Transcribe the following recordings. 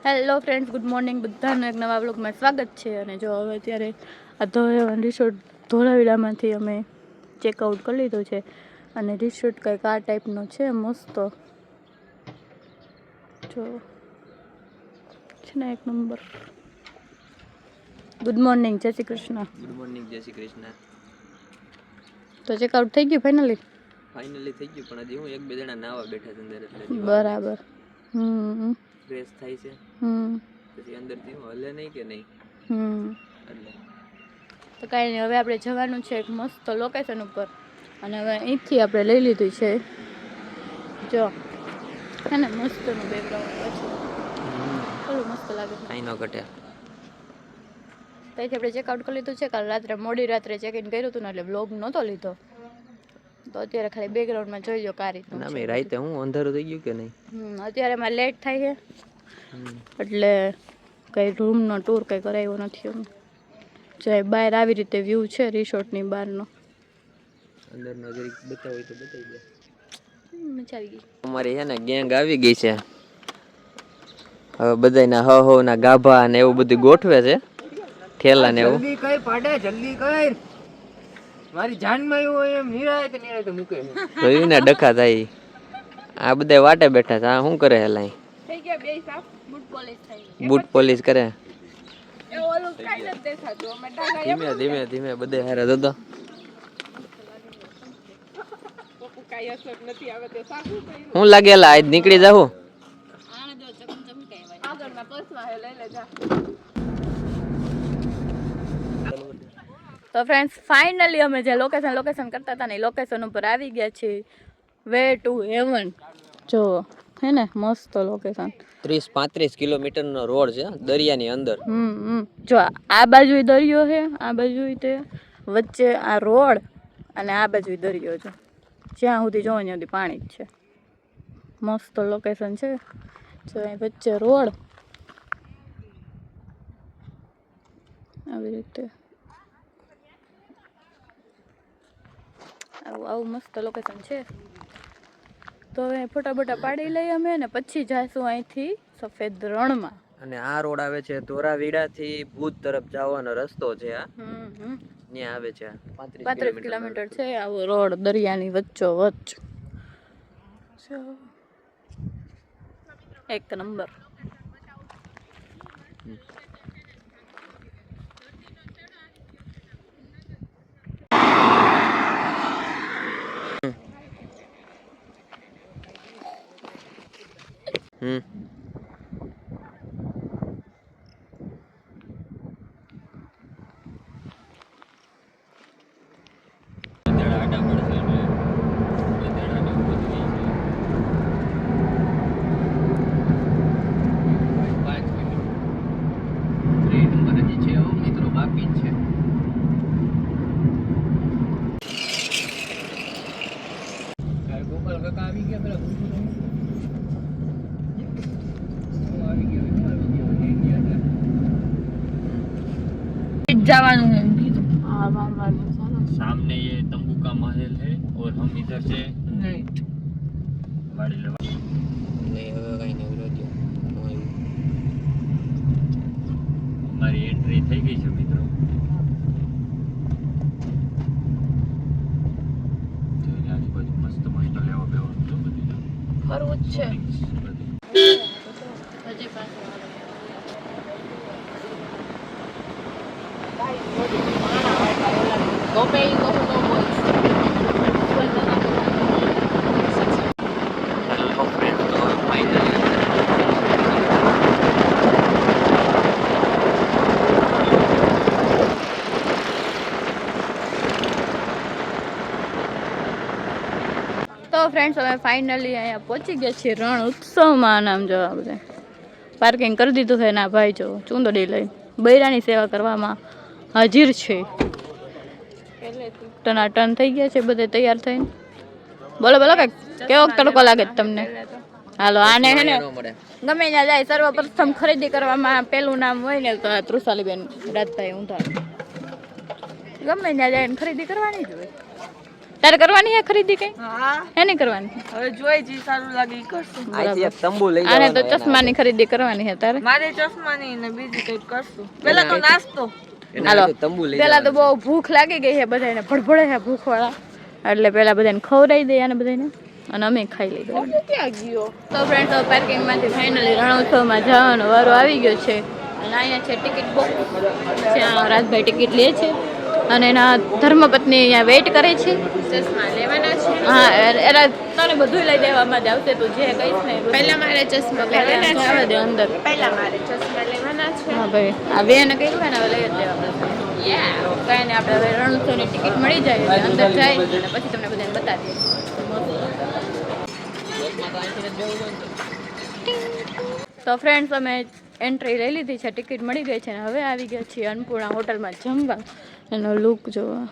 Hello friends, good morning. બધાનું એક નવા બ્લોગમાં સ્વાગત છે. અને જો હવે અત્યારે આ ધોળાવીરા રિસોર્ટ ધોળાવીરામાંથી અમે ચેકઆઉટ કરી લીધું છે. અને રિસોર્ટ કંઈક આ ટાઈપનો છે, મસ્ત જો છે ને, એક નંબર. ગુડ મોર્નિંગ, જય શ્રી કૃષ્ણ. ગુડ મોર્નિંગ, જય શ્રી કૃષ્ણ. તો ચેકઆઉટ થઈ ગયું ફાઇનલી થઈ ગયું, પણ હજી હું એક બે જણા નાવા બેઠા છે અંદર એટલે બરાબર. ફ્રેશ થાય છે. પછી અંદરથી હું હલે નહીં કે નહીં એટલે તો કાંઈ નહીં. હવે આપણે જવાનું છે એક મસ્ત લોકેશન ઉપર. અને હવે અહીંથી આપણે લઈ લીધું છે, જો હે ને, મસ્તનું બેકગ્રાઉન્ડ પાછું થોડું મસ્ત લાગે છે. કાંઈ ન ઘટે. ત્યાંથી આપણે ચેકઆઉટ કરી લીધું છે. કાલ રાત્રે મોડી રાત્રે ચેક ઇન કર્યું હતું ને, એટલે બ્લોગ નહોતો લીધો. તો અત્યારે ખાલી બેકગ્રાઉન્ડમાં જોઈ લો કા રીતનું ના મેં રાતે હું અંધારું થઈ ગયું કે નહીં. અત્યારે મારે લેટ થાય છે, એટલે કંઈ રૂમનો ટૂર કંઈ કરાવ્યો નથી અમે. જે બહાર આવી રીતે વ્યૂ છે રિસોર્ટની બહારનો, અંદરનો જરીક બતાવો તો બતાવી દે. મજા આવી ગઈ. અમારી છે ને ગેંગ આવી ગઈ છે. હવે બધાના હો ના ગાભા ને એવું બધું ગોઠવે છે, ઠેલા ને એવું. જલ્દી કઈ પાડે, જલ્દી કઈ. મારી જાનમાં એવું હોય એમ નિરાય મૂકે જોયું ને ડખા થાય. આ બધા વાટે બેઠા છે. આ શું કરે હેલા? થઈ ગયા બે સાફ બૂટ પોલિશ થઈ. બૂટ પોલિશ કરે. એ ઓલું કાઈ નથી દેખાતું. અમે ડાગા ધીમે ધીમે ધીમે બધે હારે જતો. કાઈ અસર નથી આવે તે સાફું કર્યું. હું લાગેલા આજ નીકળી જાઉં. આને જો ચમચમી કાઈ આગળના પર્સમાં હે લઈ લેજા. તો ફ્રેન્ડ્સ, ફાઇનલી અમે જે લોકેશન કરતા હતા ને, લોકેશન ઉપર આવી ગયા છીએ. Way to heaven. જો હે ને, મસ્ત લોકેશન. 30-35 કિલોમીટરનો રોડ છે દરિયાની અંદર. જો આ બાજુ દરિયો છે, આ બાજુ તે વચ્ચે આ રોડ, અને આ બાજુ દરિયો છે. જ્યાં સુધી જોવો ત્યાં સુધી પાણી જ છે. મસ્ત લોકેશન છે. જો અહીં વચ્ચે રોડ આવી રીતે, આવું મસ્ત લોકેશન છે. તો હવે ફોટા બોટા પાડી લઈએ અમે, ને પછી જાશું અહીંથી સફેદ રણમાં. અને આ રોડ આવે છે ધોળાવીરા થી ભુજ તરફ જવાનો રસ્તો છે. આ ત્યાં આવે છે 35 કિલોમીટર છે આવો રોડ દરિયાની વચ્ચો વચ્ચ. એક નંબર. सामने ये तंबू का महल है और हम इधर से गाड़ी लगा हमारी एंट्री થઈ ગઈ છે મિત્રો. આજુબાજુ મસ્ત મસ્ત લેવા બેવાનું છે બધી. ફરવું જ છે. તો ફ્રેન્ડ્સ, અમે ફાઇનલી અહીંયા પહોંચી ગયા છીએ રણ ઉત્સવમાં. નામ જો આ બધે પાર્કિંગ કરી દીધું છે. ના ભાઈ જો ચૂંદડી લઈ બૈરાની સેવા કરવામાં હાજર છે. ટનાટન થઈ ગયા છે બધે તૈયાર થઈને. બોલો બોલો, કઈક કેવો તડકો લાગે તમને? હાલો, આને હે ને ગમે ત્યાં જાય સર્વપ્રથમ ખરીદી કરવામાં પેલું નામ હોય ને તો તૃષાલીબેન રાજભાઈ ઊંધા. ગમે ત્યાં જાય ખરીદી કરવાની જ હોય. તારે કરવાની હે ખરીદી કઈ હા હે નહીં કરવાની હવે જોઈ જી સારું લાગે ઈ કરશું અહીંથી એક તંબુ લઈ આને તો જવાનો ચશ્માની ખરીદી કરવાની હે તારે મારે ચશ્માની ને બીજી કઈક કરશું પેલા તો નાસ્તો એના હાલો. હાટુ તંબુ લઈ પેલા તો જવાનું બહુ ભૂખ લાગી ગઈ છે બધાને ભડભડે છે ભૂખ વાળા એટલે પેલા બધાને ખવડાવી દઈએ આને બધાને અને અમે ખાઈ લીધું ક્યાં ગયો તો ફ્રેન્ડ્સ પાર્કિંગમાંથી ફાઇનલી રણોત્સવમાં જવાનો વારો આવી ગયો છે અને અહીંયા છે ટિકિટ બોક્સ ત્યાં રાજભાઈ ટિકિટ લે છે અને એના ધર્મપત્ની અહીંયા વેઇટ કરે છે ચશ્મા લેવાના છે હા એના તને બધું લઈ દેવામાં જ આવશે તું જે કહીશ ને એ બધું. પહેલા મારે ચશ્મા લેવાના જવા દે અંદર પહેલા મારે ચશ્મા લેવાના છે હા ભાઈ આ બેન કહ્યું ને હવે લઈ જ દેવા પડશે કાંઈ નહીં આપણે હવે રણોત્સવની ટિકિટ મળી જાય એટલે અંદર જાય અને પછી તમને બધાને બતાવીએ તો ફ્રેન્ડ્સ અમે એન્ટ્રી લઈ લીધી છે ટિકિટ મળી ગઈ છે ને હવે આવી ગયા છીએ અન્નપૂર્ણા હોટલમાં જમવા એનો લુક જોવા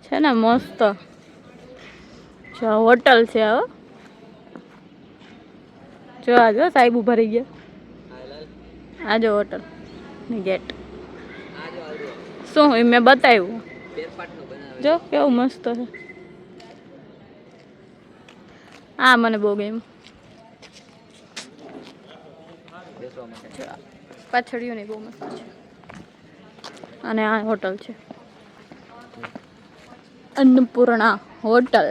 છે ને મસ્ત જો હોટલ છે હો જો આ જો સાહેબ ઉભા રહી ગયા આ જો હોટલ ગેટ શું એ મેં બતાવ્યું જો કેવું મસ્ત છે આ મને બહુ ગમ્યું પાછળીઓ નહીં બહુ મસ્ત છે અને આ હોટલ છે અન્નપૂર્ણા હોટલ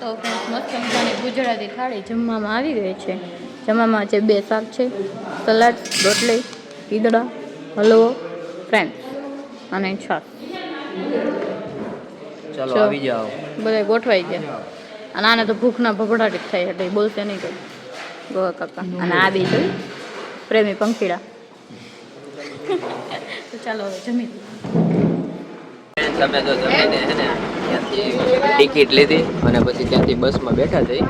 તો મસ્ત મજાની ગુજરાતી થાળી જમવામાં આવી ગઈ છે જમવામાં છે 2 શાક છે સલાડ રોટલી ઈદડા હલવો ફ્રેન્ચ અને છાશ ચલો જો. આવી જાઓ બધા ગોઠવાઈ ગયા અને આને તો ભૂખના ભભડાટ જ થાય એટલે ઈ બોલશે નહીં કંઈ ગોવા કાકા અને આ બી જોઈ પ્રેમી પંખીડા તો ચાલો હવે જમી લઈએ. અમે તો જમીને હે ને ત્યાંથી ટિકિટ લીધી અને પછી ત્યાંથી બસમાં બેઠા જઈ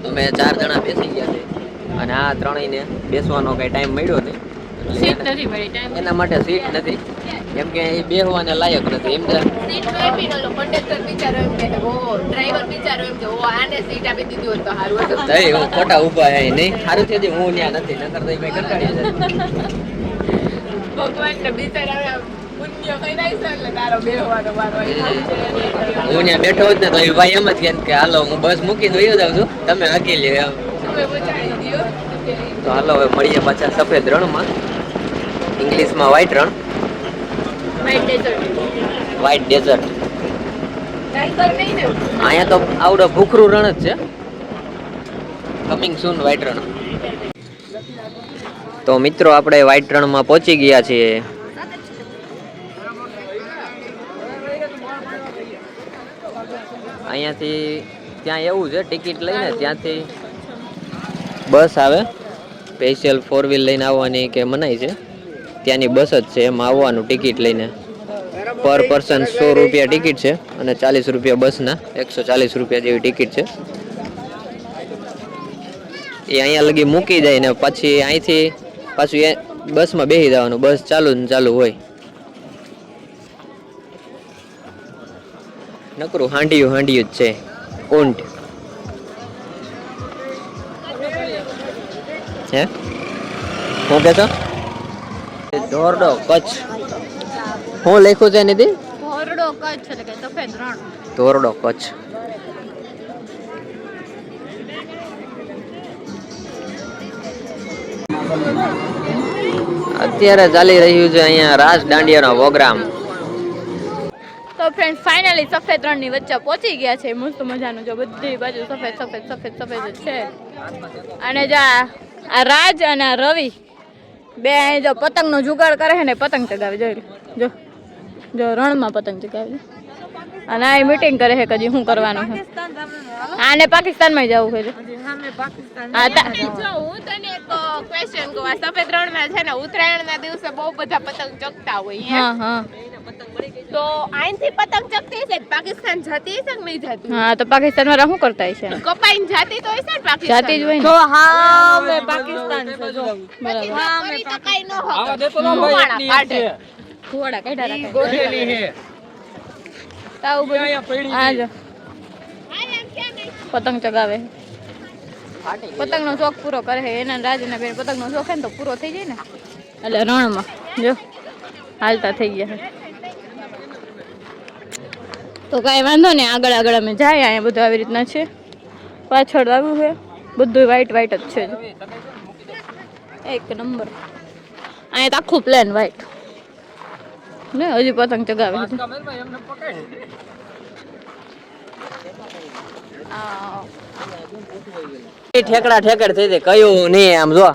અમે 4 જણા બેસી ગયા છે અને આ ત્રણેયને બેસવાનો કઈ ટાઈમ મળ્યો નહીં એટલે સીટ એને- નથી મળી ટાઈમ એના માટે સીટ નથી કેમ કે એ બેસવાને લાયક નથી એમ સીટ તો આપી દો કંડક્ટર બિચારો એમ કે ઓ ડ્રાઈવર બિચારો એમ કે ઓ આને સીટ આપી દીધી હોત તો સારું હતું થઈ હું ખોટા ઊભા હે નહીં સારું છે હું ત્યાં નથી નકર તો ભાઈ કંટાળી જાય ભગવાન ને બિચારા પુણ્ય કઈ નાઈ છે એટલે તારો બેહવાનો વારો આવ્યો. હું ત્યાં બેઠો હોત ને તો એ ભાઈ એમ જ કહે કે હાલો હું બસ મૂકીને વયો જાઉં છું તમે અકેલી એમ તમે પહોંચાડી દ્યો. તો હાલો હવે મળીએ પાછા સફેદ રણમાં ઇંગ્લિશમાં white Rann white desert white desert tiger નહીં ને અહીંયા તો આવડો ભૂખરું રણ જ છે કમિંગ સૂન વ્હાઈટ રણ તો મિત્રો આપણે વ્હાઈટ રણમાં પહોંચી ગયા છીએ અહીંયાથી ત્યાં એવું છે ટિકિટ લઈને ત્યાંથી બસ આવે સ્પેશિયલ 4 વ્હીલ લઈને આવવાની કે મનાઈ છે ત્યાંની બસ જ છે એમાં આવવાનું ટિકિટ લઈને પર પર્સન 100 રૂપિયા ટિકિટ છે અને 40 રૂપિયા બસના 140 રૂપિયા જેવી ટિકિટ છે એ અહીંયા લગી મૂકી જાય ને પછી અહીંથી પાછું એ બસમાં બેસી જવાનું બસ ચાલુ ને ચાલુ હોય નકરું હાંડિયું જ છે ઊંટ હે હું કહેતો ધોરડો કચ્છ હું લખ્યું છે નિધિ ધોરડો કચ્છ એટલે કે સફેદ રણ ધોરડો કચ્છ અત્યારે ચાલી રહ્યું છે અહીંયા રાસ દાંડિયાનો પ્રોગ્રામ તો ફ્રેન્ડ ફાઇનલી સફેદ રણની વચ્ચે પહોંચી ગયા છે મસ્ત મજાનું જો બધી બાજુ સફેદ સફેદ સફેદ સફેદ જ છે અને જો આ રાજ અને આ રવિ બે અહીં જો પતંગનો જુગાડ કરે છે ને પતંગ ચગાવે જોઈ લો. જો રણમાં પતંગ ચગાવે છે અને આ મીટિંગ કરે છે કે હજી શું કરવાનું છે આને પાકિસ્તાનમાં જવું છે સામે પાકિસ્તાન હા જો હું તને એક ક્વેશ્ચન કહું આ સફેદ રણમાં છે ને ઉત્તરાયણના દિવસે બહુ બધા પતંગ ચગતા હોય હા હા તો અહીંથી પતંગ ચગતી હશે ને પાકિસ્તાન જતી હશે કે નહીં જતી હા તો પાકિસ્તાનમાં શું કરતા છે કપાઈને જાતી તો હશે ને પાકિસ્તાન જાતી જ હોય ને હા મે પાકિસ્તાન છે જો હા કરી તો કઈ ન હોય ધુમાડા કાઢે ફુવાડા કાઢ્યા રાખે ગોઠેલી હે તાવું બધું હા જો પતંગ ચગાવે પતંગનો શોખ પૂરો કરે છે એના રાજના બેન પતંગનો શોખ હે ને તો પૂરો થઈ જાય ને એટલે રણમાં જો હાલતા થઈ ગયા છે તો કાંઈ વાંધો નહીં, આગળ આગળ અમે જાય. અહીંયા બધું આવી રીતના છે, પાછળ આવ્યું છે, બધું વ્હાઈટ વ્હાઈટ જ છે. એક નંબર. અહીંયા તો આખું પ્લેન વ્હાઈટ ને હજી પતંગ ચગાવે છે. ઠેકડા ઠેકડ થઈ જાય કયું નહીં આમ જો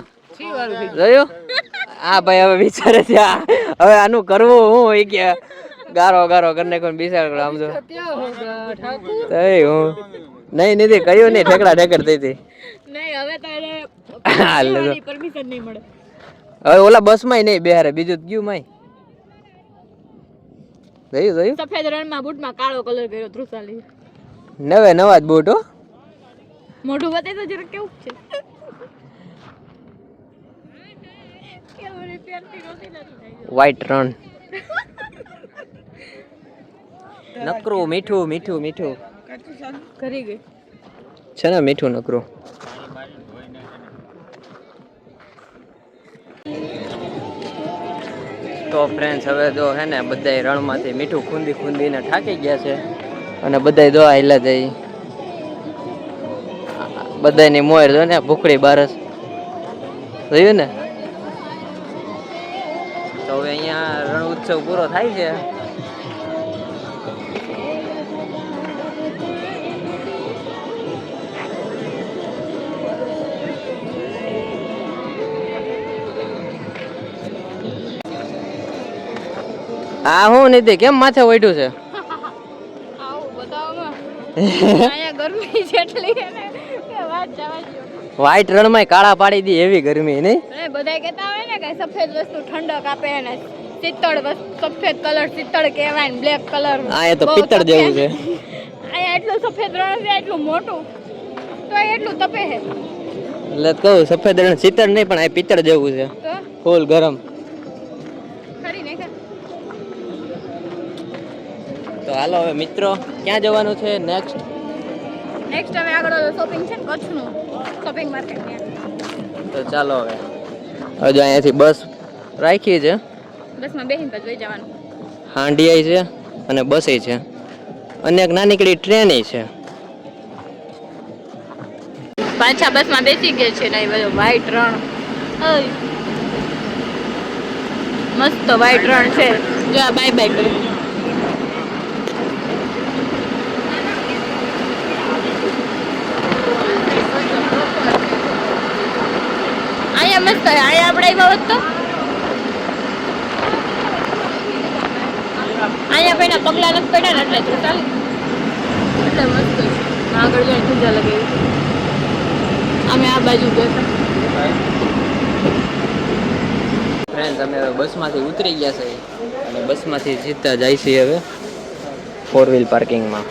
જોયું આ ભાઈ હવે વિચારે છે હવે આનું કરવું હું એ કે ગારો ગારો કરીને કોઈ બિચાર આમ જો હું નહીં નથી કયું નહીં ઠેકડા ઠેકડ થઈ હતી. નહીં હવે તારે પરમિશન નહીં મળે. હવે ઓલા બસ માં નહીં બેહારે બીજું ગયું માય જોયું જોયું સફેદ રણમાં બૂટમાં કાળો કલર કર્યો ધ્રુસાલી. નવે નવા જ બૂટ હો. મોઢું બતાવી તો જરા કેવું છે. વ્હાઈટ રણ નકરું મીઠું મીઠું મીઠું કરી ગઈ છે ને મીઠું નકરું. તો ફ્રેન્ડ્સ હવે જો હે ને બધાય રણમાંથી મીઠું ખૂંદી ખૂંદીને થાકી ગયા છે અને બધાય જો આયલા જાય બધાની મોર જો ને ભૂખડી બારસ જોયું ને. તો હવે અહીંયા રણ ઉત્સવ પૂરો થાય છે. હા હું નથી કેમ માથે ઓઢ્યું છે? આવું બતાવમાં અહીંયા ગરમી જેટલી છે ને કે વાત જવા દો. વ્હાઈટ રણમાં કાળા પાડી દી એવી ગરમી નહીં. બધા કહેતા હોય ને કે સફેદ વસ્તુ ઠંડક આપે ને શીતળ વસ્તુ સફેદ કલર શીતળ કહેવાય ને બ્લેક કલર આ એ તો પિત્તળ જેવું છે. અહીંયા એટલું સફેદ રણ છે એટલું મોટું તો એટલું તપે છે. એટલે કહું સફેદ રણ શીતળ નહીં પણ આ પિત્તળ જેવું છે તો ફૂલ ગરમ. ખરી ને તો હાલો હવે મિત્રો ક્યાં જવાનું છે નેક્સ્ટ? નેક્સ્ટ હવે આગળ શોપિંગ છે ને કચ્છનું શોપિંગ માર્કેટ ત્યાં. તો ચાલો હવે હજુ અહીંયાથી બસ રાખી છે, બસમાં બેસીને પછી જોઈ જવાનું. હાંડિયાઈ છે અને બસે છે અને એક નાનીકડી ટ્રેન છે. પાછા બસમાં બેસી ગયા છે ને એ બધું વ્હાઈટ રણ મસ્ત વ્હાઈટ રણ છે. જો બાય બાય કરે અહીંયા મસ્ત અહીંયા આપણે આવ્યા હોત તો અહીંયા કોઈના પગલા નથી પડ્યા ને એટલે ચાલે એટલે મસ્ત છે. આગળ જઈને પૂજા લગાવી અમે આ બાજુ ગયા ફ્રેન્ડ્સ અમે હવે બસમાંથી ઉતરી ગયા છે અને બસમાંથી સીધા જાય છીએ હવે 4 વ્હીલ પાર્કિંગમાં.